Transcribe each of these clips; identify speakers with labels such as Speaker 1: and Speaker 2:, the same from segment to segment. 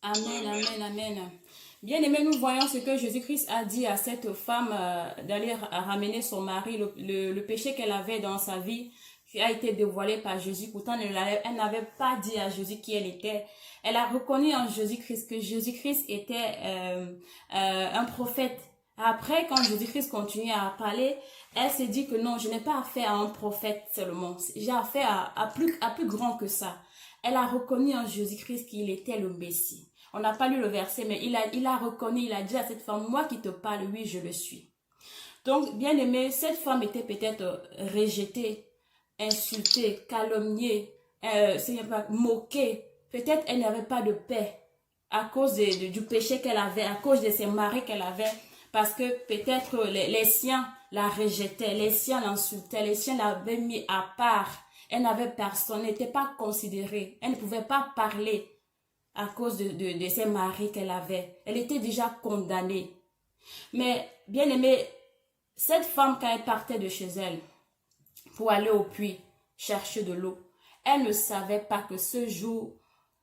Speaker 1: Amen, amen, amen. Bien aimé, nous voyons ce que Jésus-Christ a dit à cette femme d'aller ramener son mari, le péché qu'elle avait dans sa vie, qui a été dévoilé par Jésus. Pourtant, elle n'avait pas dit à Jésus qui elle était. Elle a reconnu en Jésus-Christ que Jésus-Christ était un prophète. Après, quand Jésus-Christ continuait à parler, elle s'est dit que non, je n'ai pas affaire à un prophète seulement. J'ai affaire à plus grand que ça. Elle a reconnu en Jésus-Christ qu'il était le Messie. On n'a pas lu le verset, mais il a reconnu, il a dit à cette femme, moi qui te parle, oui, je le suis. Donc, bien aimé, cette femme était peut-être rejetée, insultée, calomniée, moquée. Peut-être elle n'avait pas de paix à cause du péché qu'elle avait, à cause de ses maris qu'elle avait, parce que peut-être les siens la rejetaient, les siens l'insultaient, les siens l'avaient mis à part. Elle n'avait personne, elle n'était pas considérée, elle ne pouvait pas parler à cause de ses maris qu'elle avait. Elle était déjà condamnée. Mais, bien aimée, cette femme, quand elle partait de chez elle pour aller au puits chercher de l'eau, elle ne savait pas que ce jour,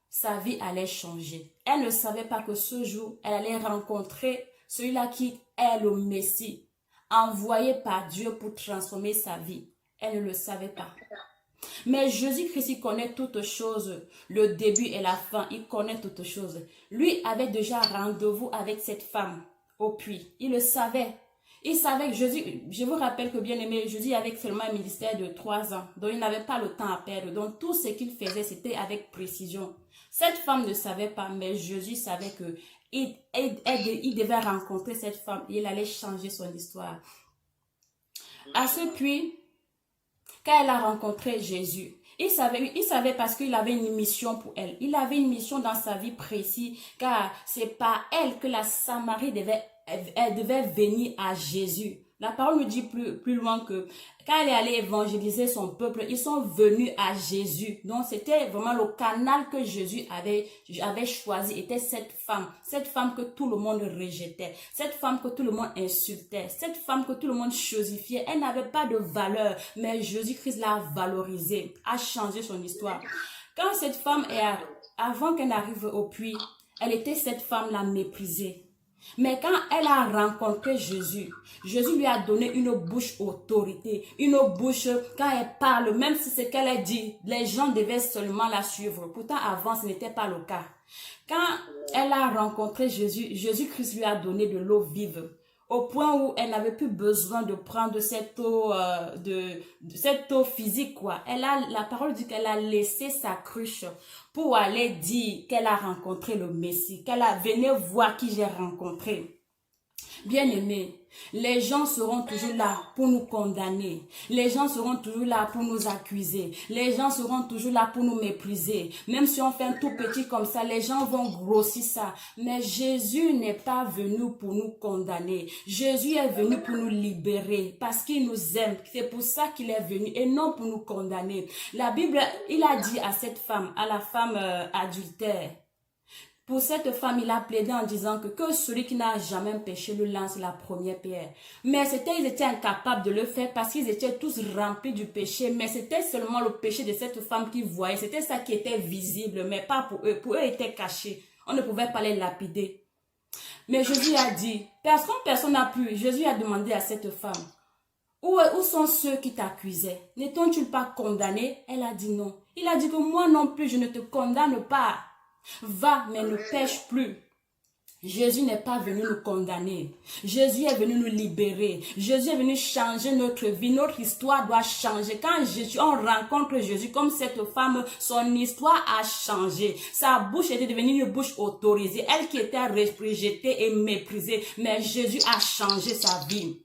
Speaker 1: sa vie allait changer. Elle ne savait pas que ce jour, elle allait rencontrer celui-là qui est le Messie, envoyé par Dieu pour transformer sa vie. Elle ne le savait pas. Mais Jésus-Christ, il connaît toutes choses, le début et la fin, il connaît toutes choses. Lui avait déjà rendez-vous avec cette femme au puits. Il le savait. Il savait que Jésus, je vous rappelle que bien aimé, Jésus avait seulement un ministère de 3 ans. Donc il n'avait pas le temps à perdre. Donc tout ce qu'il faisait, c'était avec précision. Cette femme ne savait pas, mais Jésus savait que il devait rencontrer cette femme. Il allait changer son histoire. À ce puits, quand elle a rencontré Jésus, il savait parce qu'il avait une mission pour elle. Il avait une mission dans sa vie précise, car c'est par elle que la Samarie elle devait venir à Jésus. La parole nous dit plus loin que quand elle est allée évangéliser son peuple, ils sont venus à Jésus. Donc c'était vraiment le canal que Jésus avait choisi, était cette femme que tout le monde rejetait, cette femme que tout le monde insultait, cette femme que tout le monde chosifiait. Elle n'avait pas de valeur, mais Jésus-Christ l'a valorisée, a changé son histoire. Quand cette femme avant qu'elle n'arrive au puits, elle était cette femme-là méprisée. Mais quand elle a rencontré Jésus, Jésus lui a donné une bouche autorité, une bouche, quand elle parle, même si c'est qu'elle a dit, les gens devaient seulement la suivre. Pourtant, avant, ce n'était pas le cas. Quand elle a rencontré Jésus, Jésus-Christ lui a donné de l'eau vive, au point où elle n'avait plus besoin de prendre cette eau, cette eau physique, quoi. La parole dit qu'elle a laissé sa cruche pour aller dire qu'elle a rencontré le Messie, venez voir qui j'ai rencontré. Bien-aimés, les gens seront toujours là pour nous condamner. Les gens seront toujours là pour nous accuser. Les gens seront toujours là pour nous mépriser. Même si on fait un tout petit comme ça, les gens vont grossir ça. Mais Jésus n'est pas venu pour nous condamner. Jésus est venu pour nous libérer parce qu'il nous aime. C'est pour ça qu'il est venu et non pour nous condamner. La Bible, il a dit à cette femme, à la femme adultère, pour cette femme, il a plaidé en disant que celui qui n'a jamais péché lui lance la première pierre. Mais ils étaient incapables de le faire parce qu'ils étaient tous remplis du péché. Mais c'était seulement le péché de cette femme qu'ils voyaient. C'était ça qui était visible, mais pas pour eux. Pour eux, il était caché. On ne pouvait pas les lapider. Mais Jésus a dit, personne n'a pu. Jésus a demandé à cette femme, où sont ceux qui t'accusaient? N'étant-tu pas condamné? Elle a dit non. Il a dit que moi non plus, je ne te condamne pas. Va, mais ne pêche plus. Jésus n'est pas venu nous condamner. Jésus est venu nous libérer. Jésus est venu changer notre vie. Notre histoire doit changer. Quand on rencontre Jésus comme cette femme, son histoire a changé. Sa bouche était devenue une bouche autorisée. Elle qui était rejetée et méprisée. Mais Jésus a changé sa vie.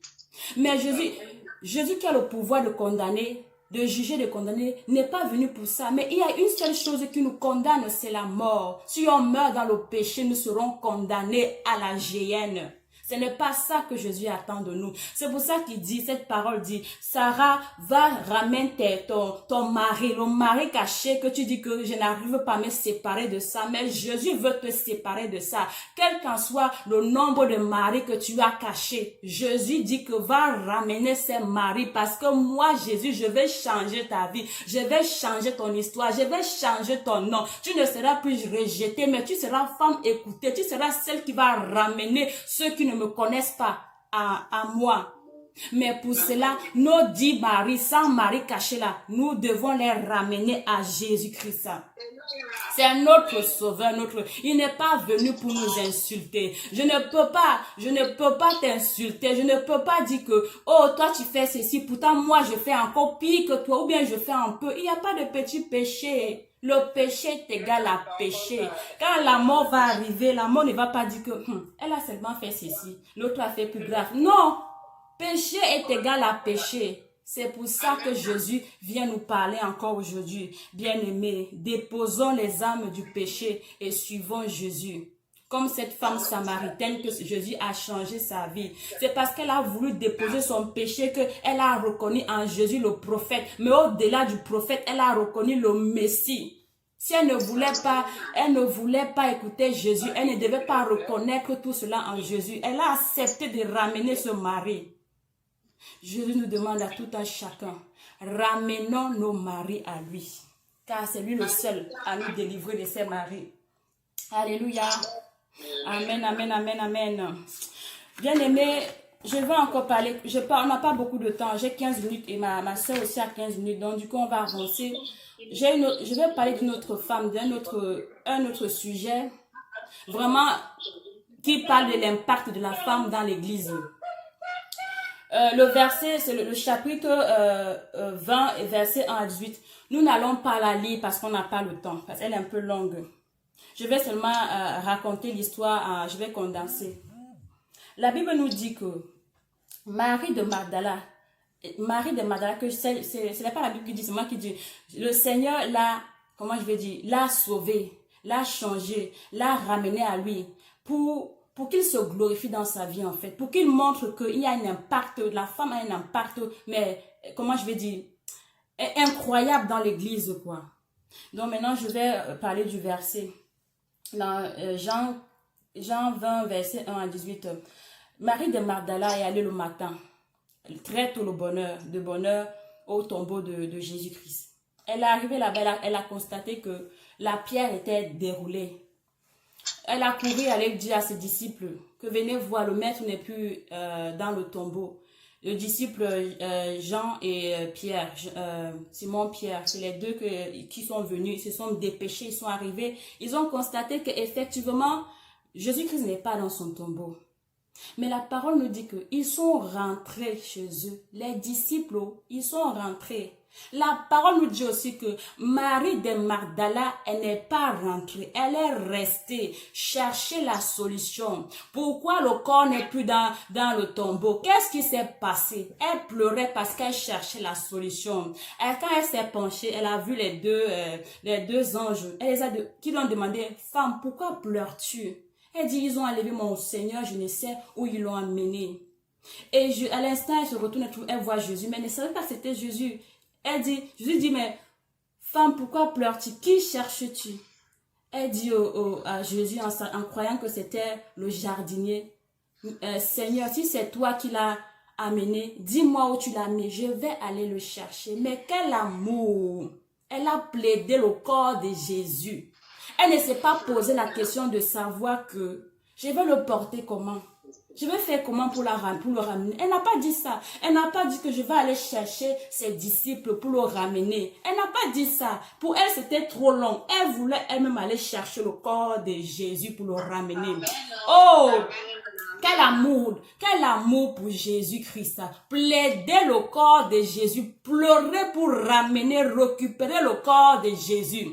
Speaker 1: Mais Jésus qui a le pouvoir de condamner, de juger, de condamner, n'est pas venu pour ça. Mais il y a une seule chose qui nous condamne, c'est la mort. Si on meurt dans le péché, nous serons condamnés à la géhenne. Ce n'est pas ça que Jésus attend de nous. C'est pour ça qu'il dit, cette parole dit, Sarah, va ramener ton mari, le mari caché que tu dis que je n'arrive pas à me séparer de ça, mais Jésus veut te séparer de ça. Quel qu'en soit le nombre de maris que tu as cachés, Jésus dit que va ramener ces maris parce que moi, Jésus, je vais changer ta vie, je vais changer ton histoire, je vais changer ton nom. Tu ne seras plus rejetée, mais tu seras femme écoutée, tu seras celle qui va ramener ceux qui ne me connaissent pas à moi. Mais pour cela, nos 10 maris, 100 maris cachés là, nous devons les ramener à Jésus-Christ. C'est notre sauveur, il n'est pas venu pour nous insulter. Je ne peux pas t'insulter, je ne peux pas dire que, oh, toi tu fais ceci, pourtant moi je fais encore pire que toi, ou bien je fais un peu. Il n'y a pas de petit péché. Le péché est égal à péché. Quand la mort va arriver, la mort ne va pas dire que, elle a seulement fait ceci, l'autre a fait plus grave. Non! Péché est égal à péché. C'est pour ça que Jésus vient nous parler encore aujourd'hui. Bien-aimés, déposons les armes du péché et suivons Jésus. Comme cette femme samaritaine que Jésus a changé sa vie. C'est parce qu'elle a voulu déposer son péché qu'elle a reconnu en Jésus le prophète. Mais au-delà du prophète, elle a reconnu le Messie. Si elle ne voulait pas écouter Jésus, elle ne devait pas reconnaître tout cela en Jésus. Elle a accepté de ramener ce mari. Jésus nous demande à tout un chacun, ramenons nos maris à lui, car c'est lui le seul à nous délivrer de ses maris. Alléluia. Amen, amen, amen, amen. Bien aimé, je vais encore parler, on n'a pas beaucoup de temps, j'ai 15 minutes et ma soeur aussi a 15 minutes, donc du coup on va avancer. Je vais parler d'une autre femme, un autre sujet, vraiment, qui parle de l'impact de la femme dans l'église. Le verset, c'est le chapitre 20 et verset 1 à 18. Nous n'allons pas la lire parce qu'on n'a pas le temps, parce qu'elle est un peu longue. Je vais seulement raconter l'histoire, je vais condenser. La Bible nous dit que Marie de Magdala, que ce n'est pas la Bible qui dit, c'est moi qui dis, le Seigneur l'a, l'a sauvée, l'a changée, l'a ramenée à lui pour qu'il se glorifie dans sa vie en fait, pour qu'il montre qu'il y a un impact, la femme a un impact, mais incroyable dans l'église quoi. Donc maintenant je vais parler du verset. Dans Jean 20 verset 1 à 18. Marie de Magdala est allée le matin, très tôt de bonheur au tombeau de Jésus-Christ. Elle est arrivée là-bas, elle a constaté que la pierre était déroulée. Elle a couru aller dire à ses disciples que venez voir, le maître n'est plus dans le tombeau. Le disciple Jean et Pierre, Simon-Pierre, c'est les deux qui sont venus, ils se sont dépêchés, ils sont arrivés. Ils ont constaté qu'effectivement, Jésus-Christ n'est pas dans son tombeau. Mais la parole nous dit qu'ils sont rentrés chez eux. Les disciples, ils sont rentrés. La parole nous dit aussi que Marie de Magdala, elle n'est pas rentrée, elle est restée chercher la solution. Pourquoi le corps n'est plus dans le tombeau? Qu'est-ce qui s'est passé? Elle pleurait parce qu'elle cherchait la solution. Et quand elle s'est penchée, elle a vu les deux anges qui lui ont demandé, femme, pourquoi pleures-tu? Elle dit, ils ont enlevé mon Seigneur, je ne sais où ils l'ont amené. Et à l'instant, elle se retourne, elle voit Jésus, mais elle ne savait pas que c'était Jésus. Jésus dit, mais femme, pourquoi pleures-tu? Qui cherches-tu? Elle dit à Jésus en croyant que c'était le jardinier. Seigneur, si c'est toi qui l'as amené, dis-moi où tu l'as mis, je vais aller le chercher. Mais quel amour! Elle a plaidé le corps de Jésus. Elle ne s'est pas posé la question de savoir que je vais le porter comment? Je vais faire comment pour le ramener? Elle n'a pas dit ça. Elle n'a pas dit que je vais aller chercher ses disciples pour le ramener. Elle n'a pas dit ça. Pour elle, c'était trop long. Elle voulait elle-même aller chercher le corps de Jésus pour le ramener. Oh! Quel amour pour Jésus-Christ. Plaider le corps de Jésus. Pleurer pour ramener, récupérer le corps de Jésus.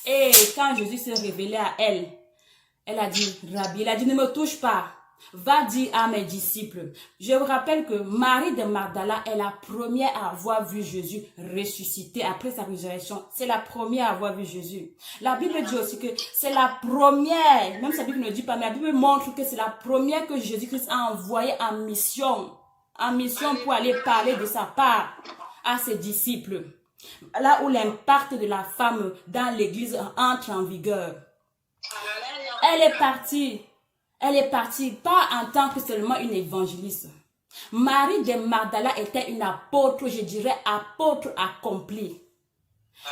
Speaker 1: Et quand Jésus s'est révélé à elle, elle a dit, Rabbi, elle a dit, ne me touche pas. va dire à mes disciples. Je vous rappelle que Marie de Magdala est la première à avoir vu Jésus ressuscité après sa résurrection. C'est la première à avoir vu Jésus. La Bible dit aussi que c'est la première, même si la Bible ne dit pas, mais la Bible montre que c'est la première que Jésus-Christ a envoyée en mission pour aller parler de sa part à ses disciples. Là où l'impact de la femme dans l'église entre en vigueur. Elle est partie pas en tant que seulement une évangéliste. Marie de Magdala était une apôtre, je dirais apôtre accomplie.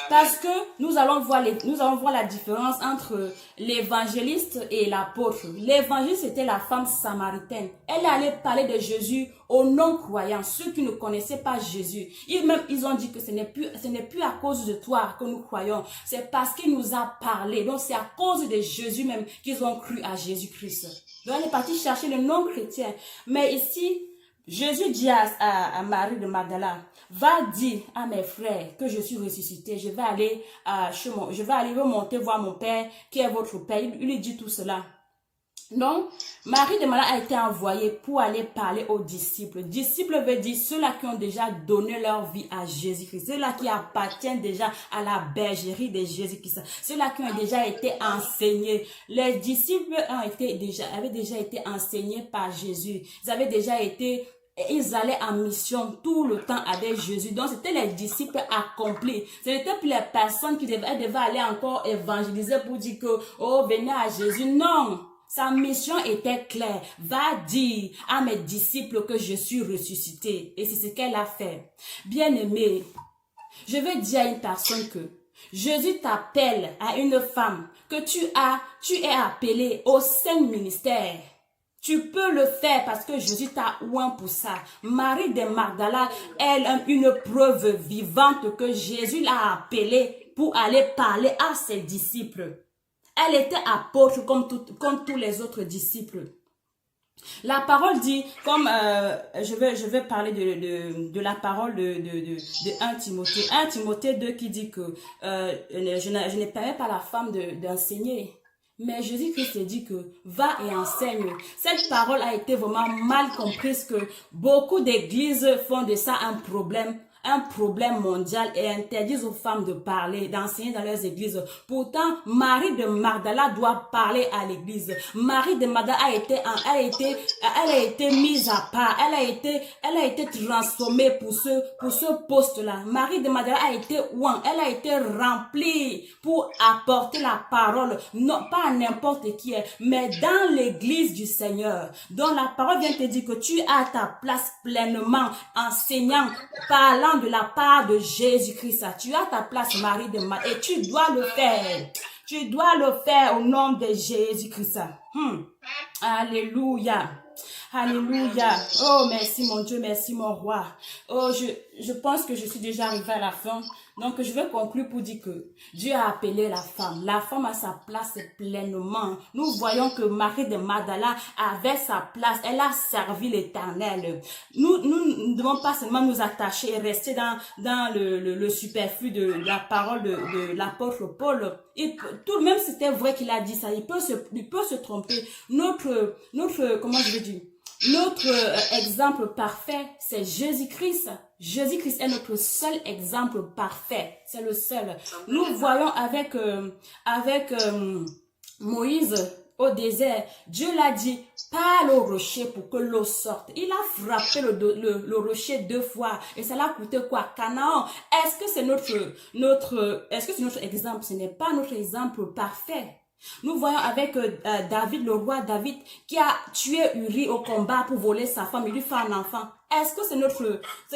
Speaker 1: Parce que nous allons voir la différence entre l'évangéliste et l'apôtre. L'évangéliste était la femme samaritaine. Elle allait parler de Jésus aux non-croyants, ceux qui ne connaissaient pas Jésus. Ils ont dit que ce n'est plus à cause de toi que nous croyons. C'est parce qu'il nous a parlé. Donc c'est à cause de Jésus même qu'ils ont cru à Jésus-Christ. Donc elle est partie chercher les non-chrétiens. Mais ici, Jésus dit à Marie de Magdala, va dire à mes frères que je suis ressuscité. Je vais aller remonter voir mon père qui est votre père. Il lui dit tout cela. Donc, Marie de Magdala a été envoyée pour aller parler aux disciples. Disciples veut dire ceux-là qui ont déjà donné leur vie à Jésus-Christ. Ceux-là qui appartiennent déjà à la bergerie de Jésus-Christ. Ceux-là qui ont déjà été enseignés. Les disciples avaient déjà été enseignés par Jésus. Ils allaient en mission tout le temps avec Jésus. Donc, c'était les disciples accomplis. Ce n'était plus les personnes qui devaient aller encore évangéliser pour dire que, oh, venez à Jésus. Non! Sa mission était claire. Va dire à mes disciples que je suis ressuscité. Et c'est ce qu'elle a fait. Bien-aimé, je veux dire à une personne que Jésus t'appelle à une femme que tu es appelée au saint ministère. Tu peux le faire parce que Jésus t'a oint pour ça. Marie de Magdala est une preuve vivante que Jésus l'a appelée pour aller parler à ses disciples. Elle était apôtre comme tous les autres disciples. La parole dit, comme je vais parler de la parole de 1 Timothée. 1 Timothée 2 qui dit que je ne permets pas la femme d'enseigner. Mais Jésus-Christ dit que va et enseigne. Cette parole a été vraiment mal comprise que beaucoup d'églises font de ça un problème mondial et interdisent aux femmes de parler, d'enseigner dans leurs églises. Pourtant, Marie de Magdala doit parler à l'église. Marie de Magdala elle a été mise à part. Elle a été transformée pour ce poste-là. Marie de Magdala a été oint. Elle a été remplie pour apporter la parole, non pas à n'importe qui, mais dans l'église du Seigneur. Donc la parole vient te dire que tu as ta place pleinement, enseignant, parlant de la part de Jésus-Christ. Tu as ta place, Marie de Magdala, et tu dois le faire. Tu dois le faire au nom de Jésus-Christ. Alléluia. Alléluia. Oh, merci mon Dieu, merci mon roi. Oh, je pense que je suis déjà arrivée à la fin. Donc, je vais conclure pour dire que Dieu a appelé la femme. La femme a sa place pleinement. Nous voyons que Marie de Magdala avait sa place. Elle a servi l'Éternel. Nous ne devons pas seulement nous attacher et rester dans le superflu de la parole de l'apôtre Paul. Même si c'était vrai qu'il a dit ça, il peut se tromper. Comment je vais dire? Notre exemple parfait, c'est Jésus-Christ. Jésus-Christ est notre seul exemple parfait. C'est le seul. Nous voyons avec Moïse au désert. Dieu l'a dit, parle au rocher pour que l'eau sorte. Il a frappé le rocher 2 fois. Et ça l'a coûté quoi? Canaan. Est-ce que c'est notre exemple? Ce n'est pas notre exemple parfait. Nous voyons avec David, le roi David, qui a tué Uri au combat pour voler sa femme. Il lui fait un enfant. Est-ce que ce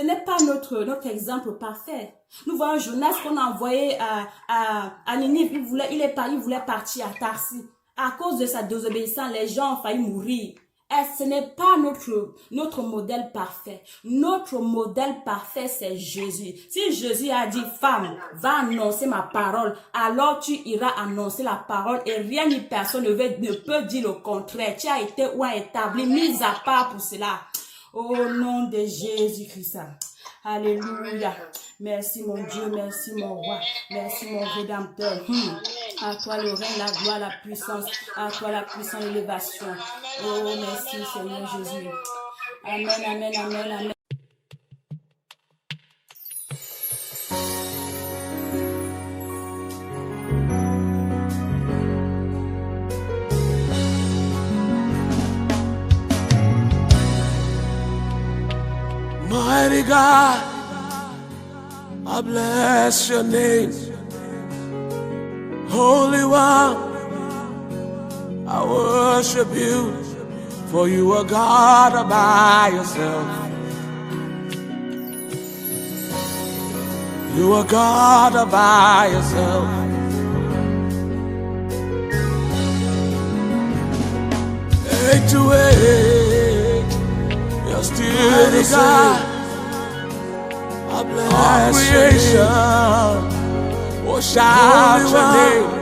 Speaker 1: n'est pas notre exemple parfait? Nous voyons Jonas qu'on a envoyé à Ninive. Il voulait partir à Tarsis. À cause de sa désobéissance, les gens ont failli mourir. Ce n'est pas notre modèle parfait. Notre modèle parfait, c'est Jésus. Si Jésus a dit, femme, va annoncer ma parole, alors tu iras annoncer la parole et rien ni personne ne peut dire le contraire. Tu as été établi, mis à part pour cela. Au nom de Jésus-Christ. Alléluia. Merci mon Dieu, merci mon roi, merci mon rédempteur. À toi le règne, la gloire, la puissance, à toi la puissante élévation. Oh, merci Seigneur Jésus. Amen, amen, amen, amen.
Speaker 2: Mighty God, I bless your name. Holy One, I worship you, for you are God all by yourself. You are God all by yourself. Age to age, you're still the same. I bless creation. Oh, shout your name.